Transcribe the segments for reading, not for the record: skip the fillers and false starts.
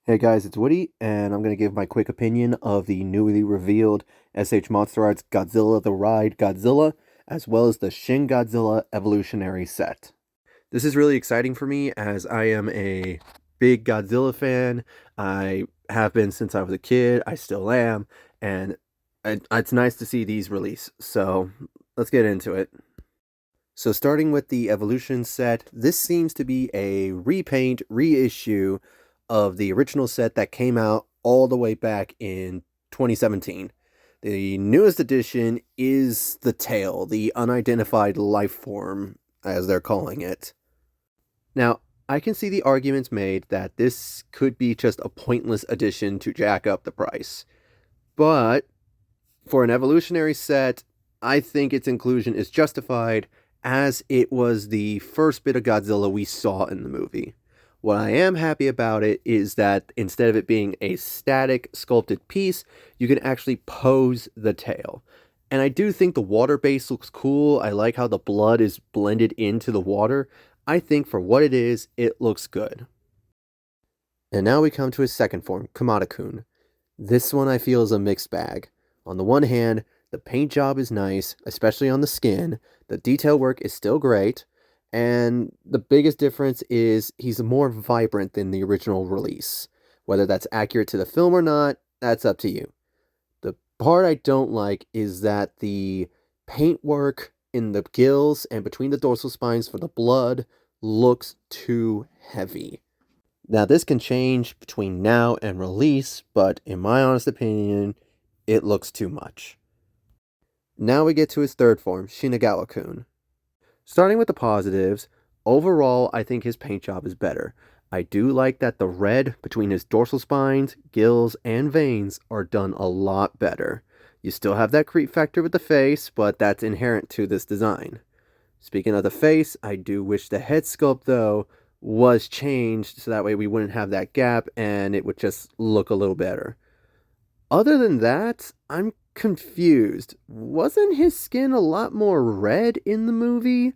Hey guys, it's Woody, and I'm going to give my quick opinion of the newly revealed S.H.MonsterArts Godzilla the Ride Godzilla, as well as the Shin-Godzilla Evolutionary set. This is really exciting for me as I am a big Godzilla fan. I have been since I was a kid, I still am, and it's nice to see these release. So let's get into it. So starting with the Evolution set, this seems to be a repaint, reissue of the original set that came out all the way back in 2017. The newest edition is the tail, the unidentified life form, as they're calling it. Now, I can see the arguments made that this could be just a pointless addition to jack up the price. But for an evolutionary set, I think its inclusion is justified as it was the first bit of Godzilla we saw in the movie. What I am happy about it is that instead of it being a static sculpted piece, you can actually pose the tail. And I do think the water base looks cool. I like how the blood is blended into the water. I think for what it is, it looks good. And now we come to his second form, Kamada-kun. This one I feel is a mixed bag. On the one hand, the paint job is nice, especially on the skin. The detail work is still great. And the biggest difference is he's more vibrant than the original release. Whether that's accurate to the film or not, that's up to you. The part I don't like is that the paint work in the gills and between the dorsal spines for the blood looks too heavy. Now, this can change between now and release, but in my honest opinion, it looks too much. Now we get to his third form, Shinagawa-kun. Starting with the positives, overall, I think his paint job is better. I do like that the red between his dorsal spines, gills, and veins are done a lot better. You still have that creep factor with the face, but that's inherent to this design. Speaking of the face, I do wish the head sculpt, though, was changed so that way we wouldn't have that gap and it would just look a little better. Other than that, I'm confused. Wasn't his skin a lot more red in the movie?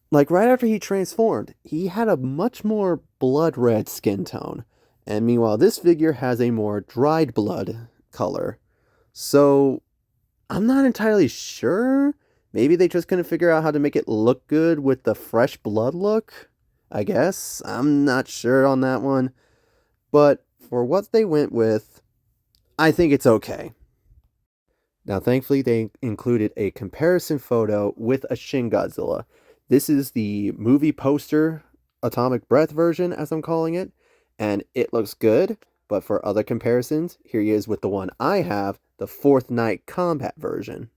Like right after he transformed, he had a much more blood red skin tone. And meanwhile, this figure has a more dried blood color. So, I'm not entirely sure. Maybe they just couldn't figure out how to make it look good with the fresh blood look? I guess. I'm not sure on that one. But for what they went with, I think it's okay. Now, thankfully, they included a comparison photo with a Shin Godzilla. This is the movie poster, Atomic Breath version, as I'm calling it, and it looks good. But for other comparisons, here he is with the one I have, the Fourth Night Combat version.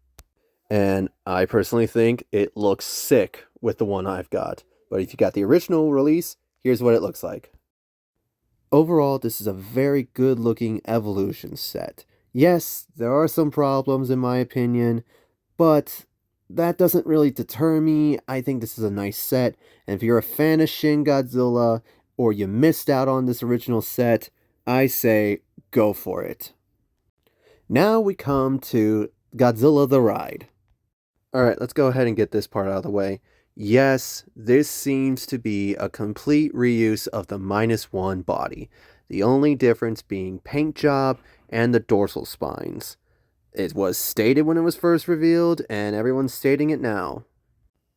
And I personally think it looks sick with the one I've got. But if you got the original release, here's what it looks like. Overall, this is a very good looking evolution set. Yes, there are some problems in my opinion, but that doesn't really deter me. I think this is a nice set, and if you're a fan of Shin Godzilla, or you missed out on this original set, I say go for it. Now we come to Godzilla the Ride. Alright, let's go ahead and get this part out of the way. Yes, this seems to be a complete reuse of the -1 body. The only difference being paint job and the dorsal spines. It was stated when it was first revealed, and everyone's stating it now.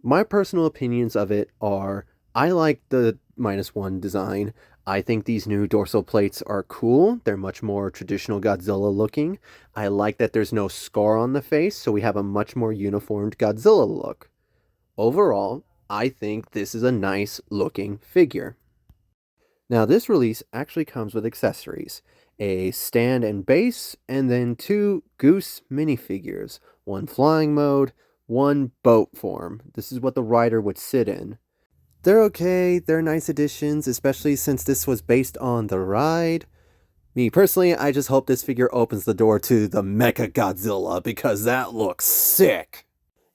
My personal opinions of it are, I like the -1 design. I think these new dorsal plates are cool. They're much more traditional Godzilla looking. I like that there's no scar on the face, so we have a much more uniformed Godzilla look. Overall, I think this is a nice looking figure. Now, this release actually comes with accessories, a stand and base, and then 2 Goose minifigures, one flying mode, one boat form. This is what the rider would sit in. They're okay, they're nice additions, especially since this was based on the ride. Me personally, I just hope this figure opens the door to the Mecha Godzilla because that looks sick.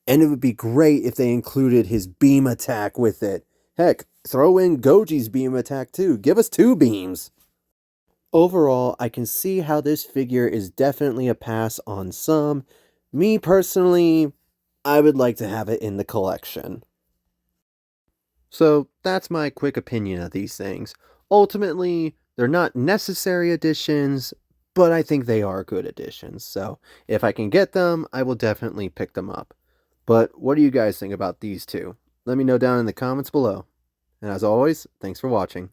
And it would be great if they included his beam attack with it. Heck, throw in Goji's beam attack too. Give us 2 beams. Overall, I can see how this figure is definitely a pass on some. Me personally, I would like to have it in the collection. So that's my quick opinion of these things. Ultimately, They're not necessary additions, but I think they are good additions. So if I can get them, I will definitely pick them up. But what do you guys think about these two? Let me know down in the comments below. And as always, thanks for watching.